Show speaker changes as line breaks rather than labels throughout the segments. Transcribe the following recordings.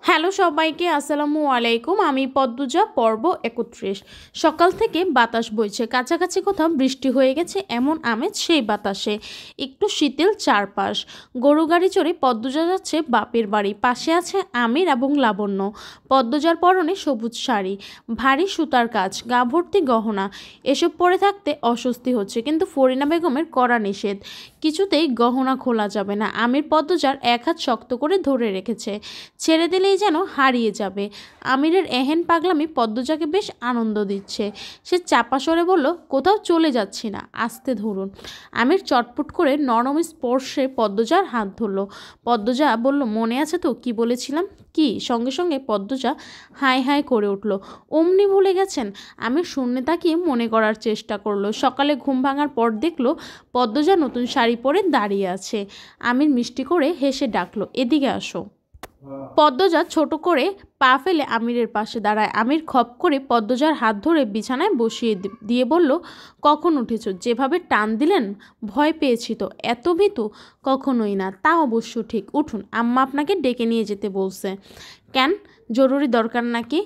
Hello সবাইকে, আসসালামু আলাইকুম। আমি পদ্মজা, পর্ব 31। সকাল থেকে বাতাস বইছে, কাছাকাছি কোথাও বৃষ্টি হয়ে গেছে এমন আমেজ সেই বাতাসে। একটু শীতল চারপাশ। গরু গাড়ি চড়ে পদ্মজা যাচ্ছে বাপের বাড়ি। পাশে আছে আমির এবং লাবণ্য। পদ্মজার পরনে সবুজ শাড়ি, ভারী সুতার কাজ, গা ভর্তি গহনা। এসব পরে থাকতে অস্বস্তি হচ্ছে, কিন্তু ফরিনা বেগমের কড়া নিষেধ, কিছুতেই গহনা খোলা যাবে না। আমির পদ্মজার এক হাত শক্ত করে ধরে রেখেছে, ছেড়ে দিলেই যেন হারিয়ে যাবে। আমিরের এহেন পাগলামি পদ্মজাকে বেশ আনন্দ দিচ্ছে। সে চাপা স্বরে বলল, কোথাও চলে যাচ্ছি না, আস্তে ধরুন। আমির চটপট করে নরম স্পর্শে পদ্মজার হাত ধরল। পদ্মজা বলল, মনে আছে তো কি বলেছিলাম? কি? সঙ্গে সঙ্গে পদ্মজা হাই হাই করে উঠল। অমনি ভুলে গেছেন? আমির শূন্যে তাকিয়ে মনে করার চেষ্টা করলো। সকালে ঘুম ভাঙার পর দেখলো পদ্মজা নতুন শাড়ি পরে দাঁড়িয়ে আছে। আমির মিষ্টি করে হেসে ডাকলো, এদিকে আসো। পদ্মজা ছোট করে পা ফেলে আমিরের পাশে দাঁড়ায়। আমির খপ করে পদ্মজার হাত ধরে বিছানায় বসিয়ে দিয়ে বলল, কখন উঠেছ? যেভাবে টান দিলেন ভয় পেয়েছি তো। এত ভীতু? কখনোই না। তা অবশ্য ঠিক। উঠুন, আম্মা আপনাকে ডেকে নিয়ে যেতে বলছে। কেন? জরুরি দরকার নাকি?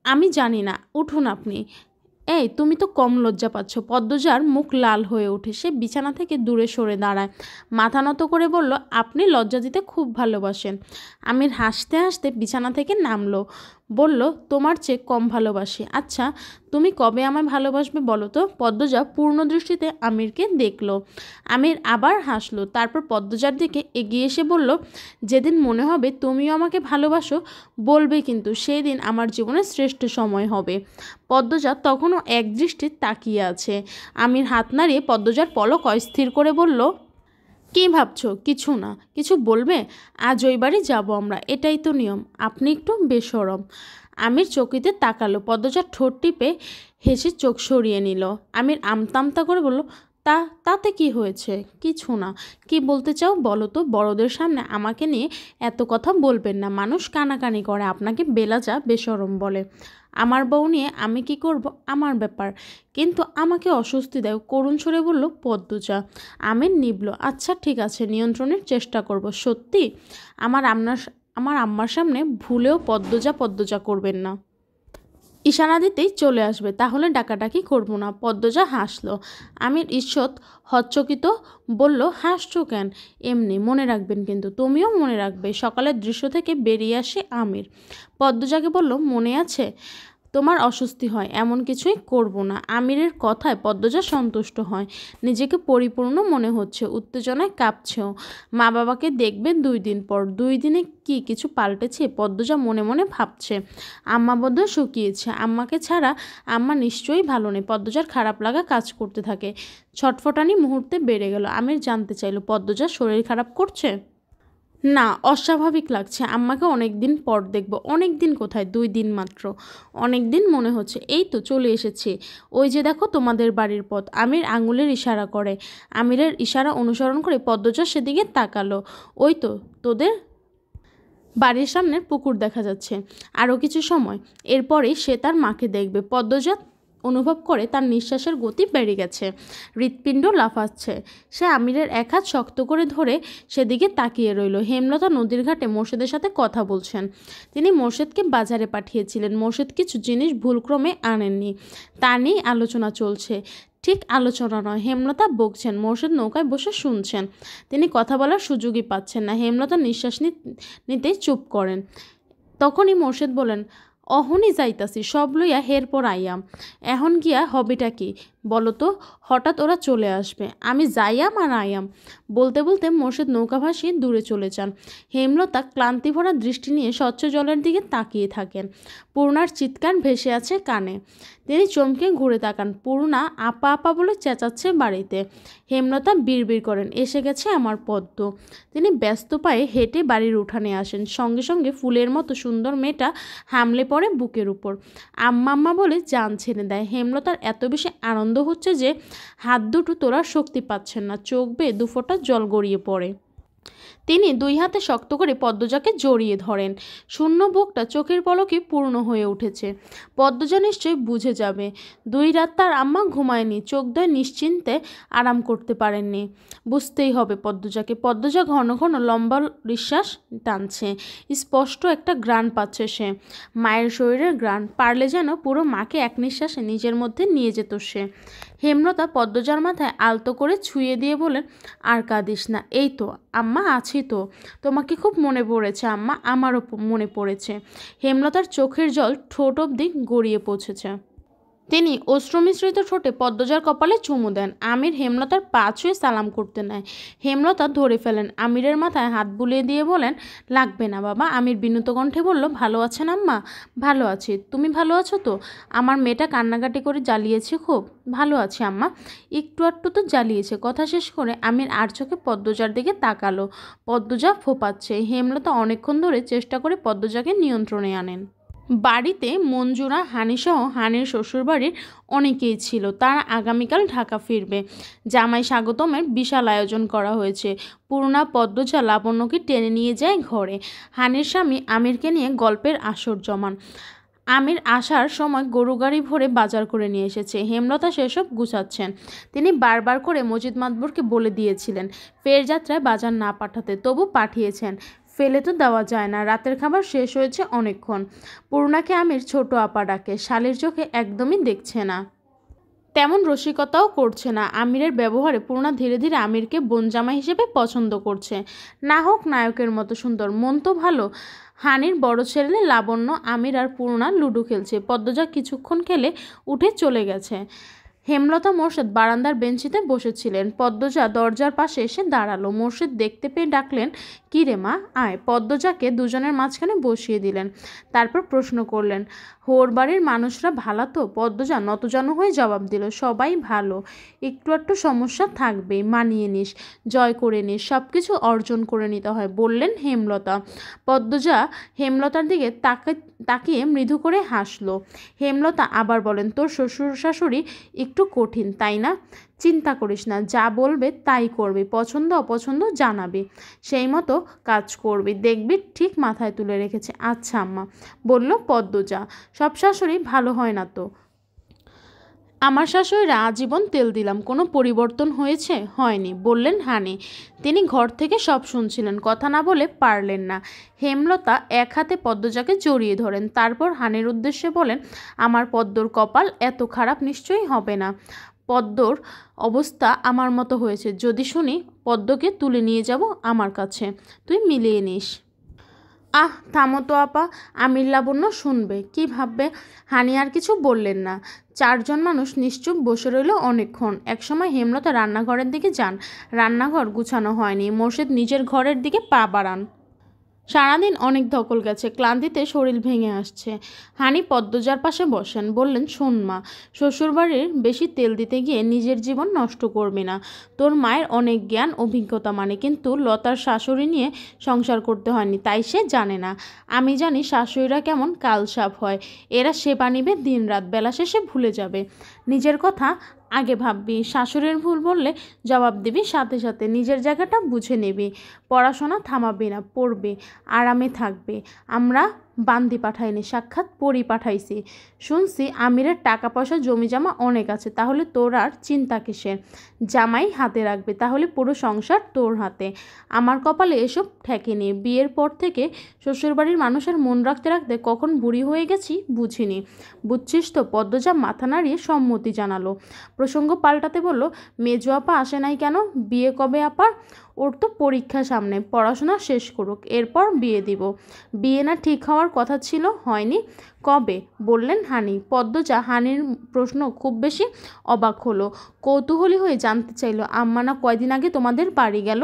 আমি জানি না, উঠুন আপনি। এই, তুমি তো কম লজ্জা পাচ্ছ। পদ্মজার মুখ লাল হয়ে ওঠে। সে বিছানা থেকে দূরে সরে দাঁড়ায়, মাথা নত করে বলল, আপনি লজ্জা দিতে খুব ভালোবাসেন। আমির হাসতে হাসতে বিছানা থেকে নামলো, বলল, তোমার চেয়ে কম ভালোবাসি। আচ্ছা, তুমি কবে আমায় ভালোবাসবে বলো তো? পদ্মজা পূর্ণ দৃষ্টিতে আমিরকে দেখলো। আমির আবার হাসলো, তারপর পদ্মজার দিকে এগিয়ে এসে বলল, যেদিন মনে হবে তুমিও আমাকে ভালোবাসো বলবে, কিন্তু সেই দিন আমার জীবনের শ্রেষ্ঠ সময় হবে। পদ্মজা তখনও একদৃষ্টে তাকিয়ে আছে। আমির হাত নাড়িয়ে পদ্মজার পলক অস্থির করে বলল, কী ভাবছো? কিছু না। কিছু বলবে? আজ ওই বাড়ি যাবো আমরা, এটাই তো নিয়ম। আপনি একটু বেশরম। আমির চকিতে তাকালো। পদ্মজার ঠোঁট টিপে হেসে চোখ সরিয়ে নিল। আমির আমতা করে বলল, তাতে কি হয়েছে? কিছু না। কি বলতে চাও বলো তো? বড়দের সামনে আমাকে নিয়ে এত কথা বলবেন না, মানুষ কানাকানি করে, আপনাকে বেলাজা বেশরম বলে। আমার বউ নিয়ে আমি কি করব? আমার ব্যাপার। কিন্তু আমাকে অস্বস্তি দেয়, করুণ সুরে বলল পদ্মজা। আমির নিবল। আচ্ছা ঠিক আছে, নিয়ন্ত্রণের চেষ্টা করব। সত্যি? আমার আম্মার সামনে ভুলেও পদ্মজা করবেন না। ইশারা দিতেই চলে আসবে, তাহলে ডাকাডাকি করবো না। পদ্মজা হাসলো। আমির ঈষৎ হচ্চকিত বলল, হাসছো কেন? এমনি। মনে রাখবেন কিন্তু, তুমিও মনে রাখবে। সকালের দৃশ্য থেকে বেরিয়ে আসে আমির। পদ্মজাকে বলল, মনে আছে? তোমার অস্বস্তি হয় এমন কিছুই করব না। আমিরের কথায় পদ্মজা সন্তুষ্ট হয়। নিজেকে পরিপূর্ণ মনে হচ্ছে, উত্তেজনায় কাঁপছেও। মা বাবাকে দেখবেন 2 দিন পর। 2 দিনে কি কিছু পাল্টেছে? পদ্মজা মনে মনে ভাবছে। আম্মা বোধহয় শুকিয়েছে। আম্মাকে ছাড়া আম্মা নিশ্চয়ই ভালো নেই। পদ্মজার খারাপ লাগা কাজ করতে থাকে। ছটফটানি মুহূর্তে বেড়ে গেল। আমির জানতে চাইল, পদ্মজার শরীর খারাপ করছে? না, অস্বাভাবিক লাগছে। আম্মাকে অনেক দিন পর দেখব। অনেক দিন কোথায়? 2 দিন মাত্র। অনেক দিন মনে হচ্ছে। এই তো চলে এসেছি। ওই যে দেখো তোমাদের বাড়ির পথ। আমির আঙুলের ইশারা করে। আমিরের ইশারা অনুসরণ করে পদ্মজা সেদিকে তাকালো। ওই তো তোদের বাড়ির সামনের পুকুর দেখা যাচ্ছে। আরও কিছু সময়, এরপরেই সে তার মাকে দেখবে। পদ্মজা অনুভব করে তার নিঃশ্বাসের গতি বেড়ে গেছে, হৃৎপিণ্ড লাফাচ্ছে। সে আমিরের এক হাত শক্ত করে ধরে সেদিকে তাকিয়ে রইল। হেমলতা নদীর ঘাটে মোর্শেদের সাথে কথা বলছেন। তিনি মোর্শেদকে বাজারে পাঠিয়েছিলেন। মোর্শেদ কিছু জিনিস ভুলক্রমে আনেননি, তা নিয়েই আলোচনা চলছে। ঠিক আলোচনা নয়, হেমলতা বকছেন, মোর্শেদ নৌকায় বসে শুনছেন। তিনি কথা বলার সুযোগই পাচ্ছেন না। হেমলতা নিঃশ্বাস নিতেই চুপ করেন। তখনই মোর্শেদ বলেন, অহনি যাইতাছি, সব লইয়া হের পর আইয়াম। এখন গিয়া হবেটা কি বলো তো? হঠাৎ ওরা চলে আসবে, আমি যাইয়াম আর আইয়াম। বলতে বলতে মোর্শেদ নৌকা ভাসিয়ে দূরে চলে যান। হেমলতা ক্লান্তি ভরা দৃষ্টি নিয়ে স্বচ্ছ জলের দিকে তাকিয়ে থাকেন। পূর্ণার চিৎকার ভেসে আছে কানে। তিনি চমকে ঘুরে তাকান। পূর্ণা আপা আপা বলে চেঁচাচ্ছে বাড়িতে। হেমলতা বিড়বিড় করেন, এসে গেছে আমার পদ্ম। তিনি ব্যস্ত পায়ে হেঁটে বাড়ির উঠানে আসেন। সঙ্গে সঙ্গে ফুলের মতো সুন্দর মেয়েটা হামলে পড়ে বুকের উপর। আম্মা আম্মা বলে জান ছেড়ে দেয়। হেমলতার এত বেশি আনন্দ হচ্ছে যে হাত দুটো তোলার শক্তি পাচ্ছেন না। চোখ বেয়ে 2 ফোঁটা জল গড়িয়ে পড়ে। তিনি দুই হাতে শক্ত করে পদ্মজাকে জড়িয়ে ধরেন। শূন্য বুকটা চোখের পলকে পূর্ণ হয়ে উঠেছে। পদ্মজা নিশ্চয়ই বুঝে যাবে। 2 রাত তার আম্মা ঘুমায়নি, চোখদ্বয় নিশ্চিন্তে আরাম করতে পারেননি। বুঝতেই হবে পদ্মজাকে। পদ্মজা ঘন ঘন লম্বা নিঃশ্বাস টানছে। স্পষ্ট একটা ঘ্রাণ পাচ্ছে সে, মায়ের শরীরের ঘ্রাণ। পারলে যেন পুরো মাকে এক নিঃশ্বাসে নিজের মধ্যে নিয়ে যেত সে। হেমলতা পদ্মজার মাথায় আলতো করে ছুঁয়ে দিয়ে বলেন, আর কাঁদিস না, এই তো আম্মা আছি তো, তোমাকে খুব মনে পড়েছে আম্মা, আমারও মনে পড়েছে। হেমলতার চোখের জল ঠোঁট অবধি গড়িয়ে পৌঁছেছে। তিনি অশ্রুমিশ্রিত ঠোঁটে পদ্মজার কপালে চুমু দেন। আমির হেমলতার পা ছুঁয়ে সালাম করতে নেয়। হেমলতা ধরে ফেলেন। আমিরের মাথায় হাত বুলিয়ে দিয়ে বলেন, লাগবে না বাবা। আমির বিনীত কণ্ঠে বলল, ভালো আছেন আম্মা? ভালো আছি, তুমি ভালো আছো তো? আমার মেয়েটা কান্নাকাটি করে জ্বালিয়েছে খুব? ভালো আছি আম্মা, একটু আধটু তো জ্বালিয়েছে। কথা শেষ করে আমির আর চোখে পদ্মজার দিকে তাকালো। পদ্মজা ফোপাচ্ছে। হেমলতা অনেকক্ষণ ধরে চেষ্টা করে পদ্মজাকে নিয়ন্ত্রণে আনেন। বাড়িতে মঞ্জুরা, হানিসহ হানির শ্বশুরবাড়ির অনেকেই ছিল। তারা আগামীকাল ঢাকা ফিরবে। জামাই স্বাগতমের বিশাল আয়োজন করা হয়েছে। পূর্ণা, পদ্মজা, লাবণ্যকে টেনে নিয়ে যায় ঘরে। হানির স্বামী আমিরকে নিয়ে গল্পের আসর জমান। আমির আসার সময় গরু গাড়ি ভরে বাজার করে নিয়ে এসেছে। হেমলতা সেসব গুছাচ্ছেন। তিনি বারবার করে মজিদ মাতবরকে বলে দিয়েছিলেন ফের যাত্রায় বাজার না পাঠাতে, তবু পাঠিয়েছেন। ফেলে তো দেওয়া যায় না। রাতের খাবার শেষ হয়েছে অনেকক্ষণ। পূর্ণাকে আমির ছোট আপা ডাকে। শালের চোখে একদমই দেখছে না, তেমন রসিকতাও করছে না। আমিরের ব্যবহারে পূর্ণা ধীরে ধীরে আমিরকে বোনজামা হিসেবে পছন্দ করছে। না হোক নায়কের মতো সুন্দর, মন তো ভালো। হানির বড় ছেলে লাবণ্য, আমির আর পূর্ণা লুডো খেলছে। পদ্মজা কিছুক্ষণ খেলে উঠে চলে গেছে। হেমলতা, মোর্শেদ বারান্দার বেঞ্চিতে বসেছিলেন। পদ্মজা দরজার পাশে এসে দাঁড়ালো। মোর্শেদ দেখতে পেয়ে ডাকলেন, কী রে মা, আয়। পদ্মজাকে দুজনের মাঝখানে বসিয়ে দিলেন। তারপর প্রশ্ন করলেন, হোর বাড়ির মানুষরা ভালো তো? পদ্মজা নতজানু হয়ে জবাব দিল, সবাই ভালো, একটু একটু সমস্যা থাকবেই, মানিয়ে নিস, জয় করে নিস, সব কিছু অর্জন করে নিতে হয়, বললেন হেমলতা। পদ্মজা হেমলতার দিকে তাকিয়ে মৃদু করে হাসলো। হেমলতা আবার বলেন, তোর শ্বশুর শাশুড়ি একটু কঠিন তাই না? চিন্তা করিস না, যা বলবে তাই করবি, পছন্দ অপছন্দ জানাবি, সেই মতো কাজ করবি, দেখবি ঠিক মাথায় তুলে রেখেছে। আচ্ছা আম্মা, বলল পদ্মজা। সব শাশুড়ি ভালো হয় না তো। আমার শাশুড়িরা আজীবন তেল দিলাম, কোনো পরিবর্তন হয়েছে? হয়নি, বললেন হানি। তিনি ঘর থেকে সব শুনছিলেন, কথা না বলে পারলেন না। হেমলতা এক হাতে পদ্মজাকে জড়িয়ে ধরেন। তারপর হানির উদ্দেশ্যে বলেন, আমার পদ্মর কপাল এত খারাপ নিশ্চয়ই হবে না। পদ্মর অবস্থা আমার মতো হয়েছে। যদি শুনি, পদ্মকে তুলে নিয়ে যাব আমার কাছে, তুই মিলিয়ে নিস। আহ থামো তো আপা, আমির লাবণ্য শুনবে, কি ভাববে? হানি আর কিছু বললেন না। 4 জন মানুষ নিশ্চুপ বসে রইল অনেকক্ষণ। একসময় হেমলতা রান্নাঘরের দিকে যান। রান্নাঘর গুছানো হয়নি। মোর্শেদ নিজের ঘরের দিকে পা বাড়ান। সারাদিন অনেক ধকল গেছে, ক্লান্তিতে শরীর ভেঙে আসছে। হানি পদ্মজার পাশে বসেন। বললেন, শোন মা, শ্বশুরবাড়ির বেশি তেল দিতে গিয়ে নিজের জীবন নষ্ট করবি না। তোর মায়ের অনেক জ্ঞান অভিজ্ঞতা কিন্তু লতার শাশুড়ি নিয়ে সংসার করতে হয়নি, তাই সে জানে না। আমি জানি শাশুড়িরা কেমন কালসাপ হয়। এরা সেবা নিবে দিনরাত, বেলা শেষে ভুলে যাবে। নিজের কথা আগে ভাববি, শাশুড়ির ভুল বললে জবাব দিবি, সাথে সাথে নিজের জায়গাটা বুঝে নিবি। পড়াশোনা থামাবি না, পড়বি, আরামে থাকবে। আমরা বান্দি পাঠাইনি, সাক্ষাৎ পরি পাঠাইছি। শুনছি আমিরের টাকা পয়সা জমি জমা অনেক আছে, তাহলে তোর আর চিন্তা কিসের? জামাই হাতে রাখবে, তাহলে পুরো সংসার তোর হাতে। আমার কপালে এসব ঠেকেনি। বিয়ের পর থেকে শ্বশুরবাড়ির মানুষের মন রাখতে রাখতে কখন বুড়ি হয়ে গেছি বুঝিনি। বুঝছিস তো? পদ্মজা মাথা নাড়িয়ে সম্মতি জানালো। প্রসঙ্গ পাল্টাতে বলল, মেজো আপা আসে নাই কেন? বিয়ে কবে আপার? ওর তো পরীক্ষা সামনে, পড়াশোনা শেষ করুক, এরপর বিয়ে দিব। বিয়ে না ঠিক হওয়ার কথা ছিল, হয়নি? কবে? বললেন হানি। পদ্মজা হানির প্রশ্ন খুব বেশি অবাক হলো। কৌতূহলী হয়ে জানতে চাইল, আম্মা না কয়দিন আগে তোমাদের বাড়ি গেল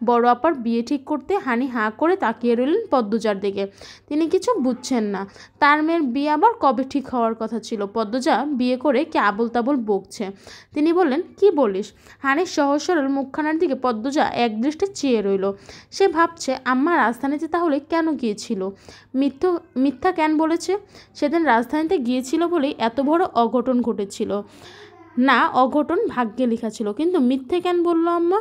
বড় আপার বিয়ে ঠিক করতে? হানি হাঁ করে তাকিয়ে রইলেন পদ্মজার দিকে। তিনি কিছু বুঝছেন না। তার মেয়ের বিয়ে আবার কবে ঠিক হওয়ার কথা ছিল? পদ্মজা বিয়ে করে কি আবল তাবল বকছে? তিনি বললেন, কি বলিস? হানির সহজ সরল মুখখানার দিকে পদ্মজা একদৃষ্টে চেয়ে রইল। সে ভাবছে, আম্মা রাজধানীতে তাহলে কেন গিয়েছিল? মিথ্যা কেন বলেছে? সেদিন রাজধানীতে গিয়েছিল বলেই এত বড় অঘটন ঘটেছিল না? অঘটন ভাগ্যে লেখা ছিল, কিন্তু মিথ্যে কেন বলল আম্মা?